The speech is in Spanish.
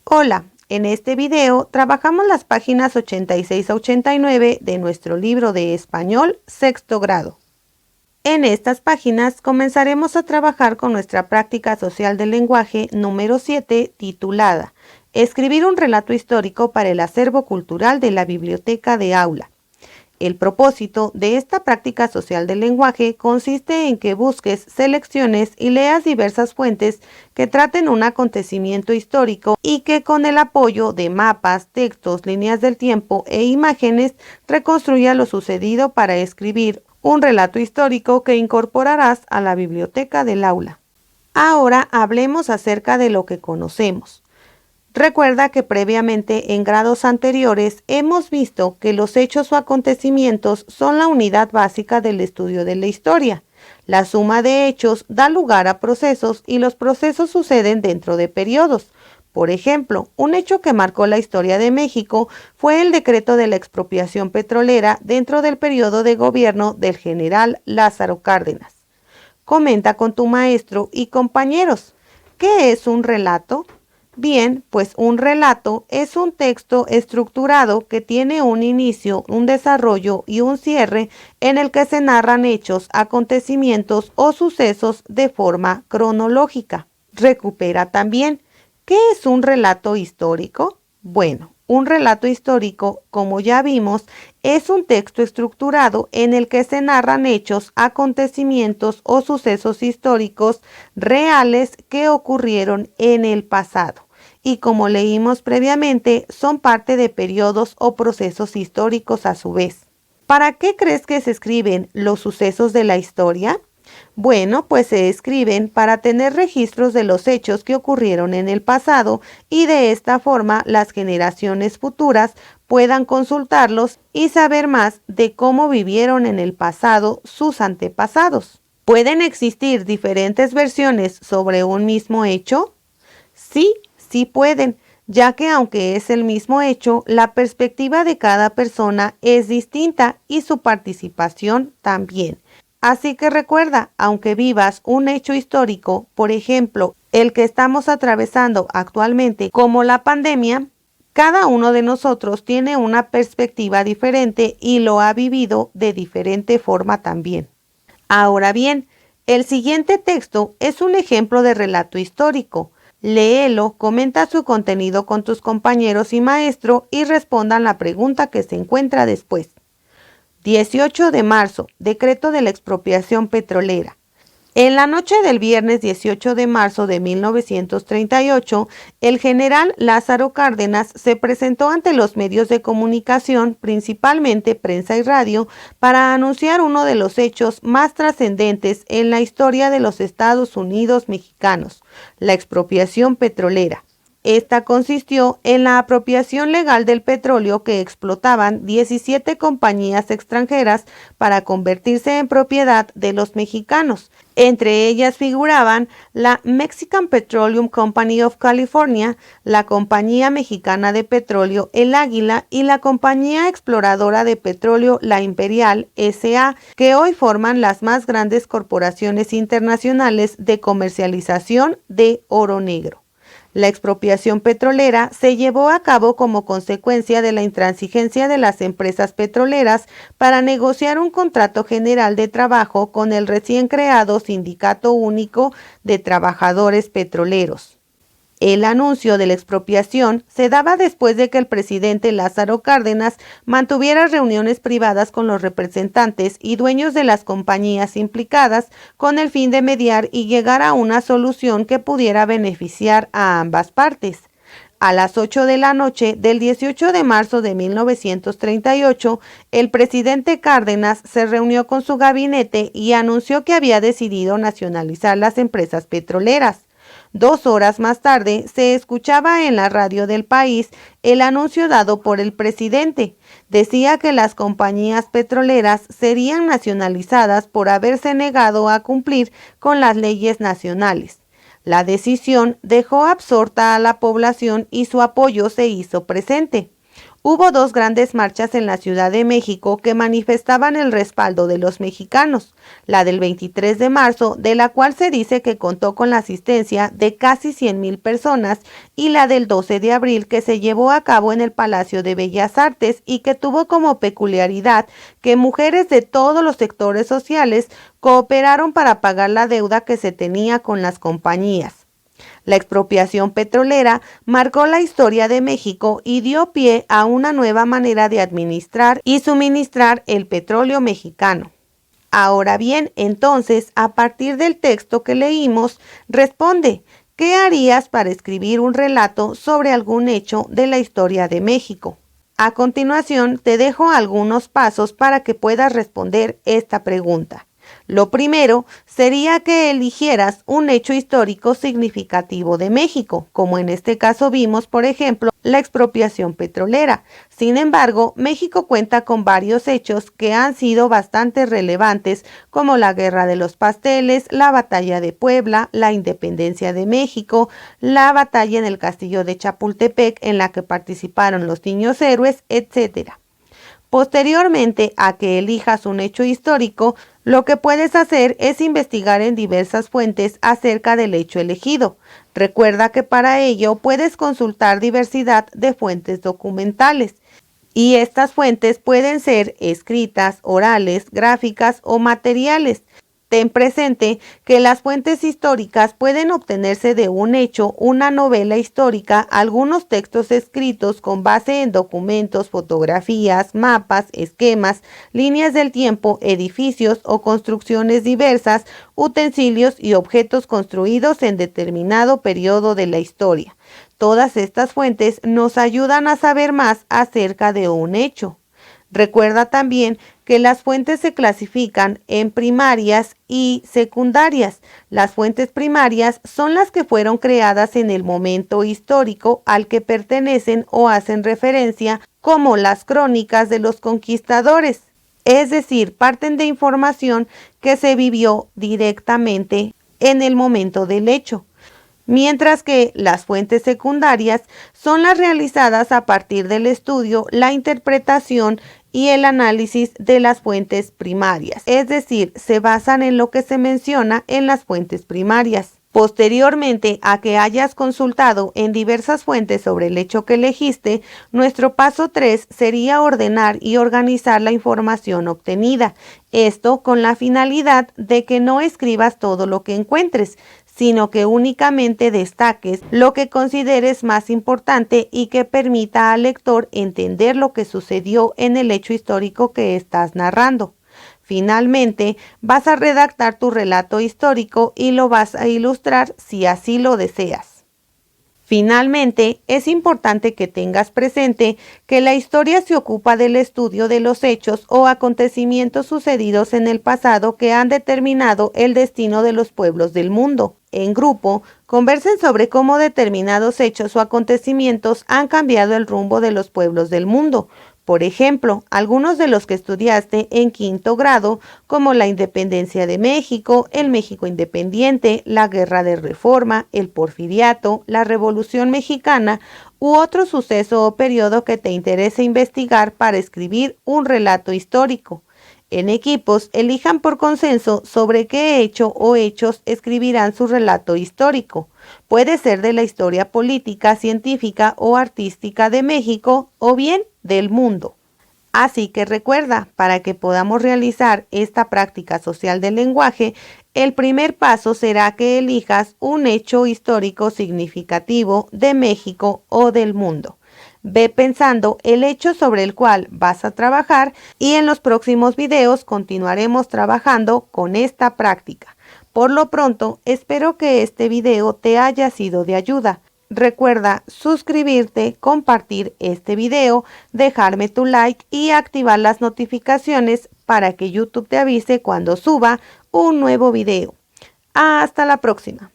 Hola, en este video trabajamos las páginas 86 a 89 de nuestro libro de español sexto grado. En estas páginas comenzaremos a trabajar con nuestra práctica social del lenguaje número 7 titulada Escribir un relato histórico para el acervo cultural de la biblioteca de aula. El propósito de esta práctica social del lenguaje consiste en que busques, selecciones y leas diversas fuentes que traten un acontecimiento histórico y que con el apoyo de mapas, textos, líneas del tiempo e imágenes reconstruya lo sucedido para escribir un relato histórico que incorporarás a la biblioteca del aula. Ahora hablemos acerca de lo que conocemos. Recuerda que previamente en grados anteriores hemos visto que los hechos o acontecimientos son la unidad básica del estudio de la historia. La suma de hechos da lugar a procesos y los procesos suceden dentro de periodos. Por ejemplo, un hecho que marcó la historia de México fue el decreto de la expropiación petrolera dentro del periodo de gobierno del general Lázaro Cárdenas. Comenta con tu maestro y compañeros. ¿Qué es un relato? Bien, pues un relato es un texto estructurado que tiene un inicio, un desarrollo y un cierre en el que se narran hechos, acontecimientos o sucesos de forma cronológica. Recupera también. ¿Qué es un relato histórico? Bueno, un relato histórico, como ya vimos, es un texto estructurado en el que se narran hechos, acontecimientos o sucesos históricos reales que ocurrieron en el pasado. Y como leímos previamente, son parte de periodos o procesos históricos a su vez. ¿Para qué crees que se escriben los sucesos de la historia? Bueno, pues se escriben para tener registros de los hechos que ocurrieron en el pasado y de esta forma las generaciones futuras puedan consultarlos y saber más de cómo vivieron en el pasado sus antepasados. ¿Pueden existir diferentes versiones sobre un mismo hecho? Sí pueden, ya que aunque es el mismo hecho, la perspectiva de cada persona es distinta y su participación también. Así que recuerda, aunque vivas un hecho histórico, por ejemplo, el que estamos atravesando actualmente como la pandemia, cada uno de nosotros tiene una perspectiva diferente y lo ha vivido de diferente forma también. Ahora bien, el siguiente texto es un ejemplo de relato histórico. Léelo, comenta su contenido con tus compañeros y maestro y respondan la pregunta que se encuentra después. 18 de marzo, decreto de la expropiación petrolera. En la noche del viernes 18 de marzo de 1938, el general Lázaro Cárdenas se presentó ante los medios de comunicación, principalmente prensa y radio, para anunciar uno de los hechos más trascendentes en la historia de los Estados Unidos mexicanos, la expropiación petrolera. Esta consistió en la apropiación legal del petróleo que explotaban 17 compañías extranjeras para convertirse en propiedad de los mexicanos. Entre ellas figuraban la Mexican Petroleum Company of California, la Compañía Mexicana de Petróleo El Águila y la Compañía Exploradora de Petróleo La Imperial S.A., que hoy forman las más grandes corporaciones internacionales de comercialización de oro negro. La expropiación petrolera se llevó a cabo como consecuencia de la intransigencia de las empresas petroleras para negociar un contrato general de trabajo con el recién creado Sindicato Único de Trabajadores Petroleros. El anuncio de la expropiación se daba después de que el presidente Lázaro Cárdenas mantuviera reuniones privadas con los representantes y dueños de las compañías implicadas con el fin de mediar y llegar a una solución que pudiera beneficiar a ambas partes. A las 8 de la noche del 18 de marzo de 1938, el presidente Cárdenas se reunió con su gabinete y anunció que había decidido nacionalizar las empresas petroleras. 2 horas más tarde, se escuchaba en la radio del país el anuncio dado por el presidente. Decía que las compañías petroleras serían nacionalizadas por haberse negado a cumplir con las leyes nacionales. La decisión dejó absorta a la población y su apoyo se hizo presente. Hubo dos grandes marchas en la Ciudad de México que manifestaban el respaldo de los mexicanos, la del 23 de marzo, de la cual se dice que contó con la asistencia de casi 100,000 personas, y la del 12 de abril que se llevó a cabo en el Palacio de Bellas Artes y que tuvo como peculiaridad que mujeres de todos los sectores sociales cooperaron para pagar la deuda que se tenía con las compañías. La expropiación petrolera marcó la historia de México y dio pie a una nueva manera de administrar y suministrar el petróleo mexicano. Ahora bien, entonces, a partir del texto que leímos, responde, ¿qué harías para escribir un relato sobre algún hecho de la historia de México? A continuación, te dejo algunos pasos para que puedas responder esta pregunta. Lo primero sería que eligieras un hecho histórico significativo de México, como en este caso vimos, por ejemplo, la expropiación petrolera. Sin embargo, México cuenta con varios hechos que han sido bastante relevantes, como la Guerra de los Pasteles, la Batalla de Puebla, la Independencia de México, la batalla en el Castillo de Chapultepec en la que participaron los niños héroes, etc. Posteriormente a que elijas un hecho histórico, lo que puedes hacer es investigar en diversas fuentes acerca del hecho elegido. Recuerda que para ello puedes consultar diversidad de fuentes documentales. Y estas fuentes pueden ser escritas, orales, gráficas o materiales. Ten presente que las fuentes históricas pueden obtenerse de un hecho, una novela histórica, algunos textos escritos con base en documentos, fotografías, mapas, esquemas, líneas del tiempo, edificios o construcciones diversas, utensilios y objetos construidos en determinado periodo de la historia. Todas estas fuentes nos ayudan a saber más acerca de un hecho. Recuerda también que las fuentes se clasifican en primarias y secundarias. Las fuentes primarias son las que fueron creadas en el momento histórico al que pertenecen o hacen referencia, como las crónicas de los conquistadores. Es decir, parten de información que se vivió directamente en el momento del hecho. Mientras que las fuentes secundarias son las realizadas a partir del estudio, la interpretación y el análisis de las fuentes primarias, es decir, se basan en lo que se menciona en las fuentes primarias. Posteriormente a que hayas consultado en diversas fuentes sobre el hecho que elegiste, nuestro paso 3 sería ordenar y organizar la información obtenida. Esto con la finalidad de que no escribas todo lo que encuentres, sino que únicamente destaques lo que consideres más importante y que permita al lector entender lo que sucedió en el hecho histórico que estás narrando. Finalmente, vas a redactar tu relato histórico y lo vas a ilustrar si así lo deseas. Finalmente, es importante que tengas presente que la historia se ocupa del estudio de los hechos o acontecimientos sucedidos en el pasado que han determinado el destino de los pueblos del mundo. En grupo, conversen sobre cómo determinados hechos o acontecimientos han cambiado el rumbo de los pueblos del mundo. Por ejemplo, algunos de los que estudiaste en quinto grado, como la independencia de México, el México independiente, la Guerra de Reforma, el Porfiriato, la Revolución Mexicana u otro suceso o periodo que te interese investigar para escribir un relato histórico. En equipos, elijan por consenso sobre qué hecho o hechos escribirán su relato histórico. Puede ser de la historia política, científica o artística de México o bien del mundo. Así que recuerda, para que podamos realizar esta práctica social del lenguaje, el primer paso será que elijas un hecho histórico significativo de México o del mundo. Ve pensando el hecho sobre el cual vas a trabajar y en los próximos videos continuaremos trabajando con esta práctica. Por lo pronto, espero que este video te haya sido de ayuda. Recuerda suscribirte, compartir este video, dejarme tu like y activar las notificaciones para que YouTube te avise cuando suba un nuevo video. Hasta la próxima.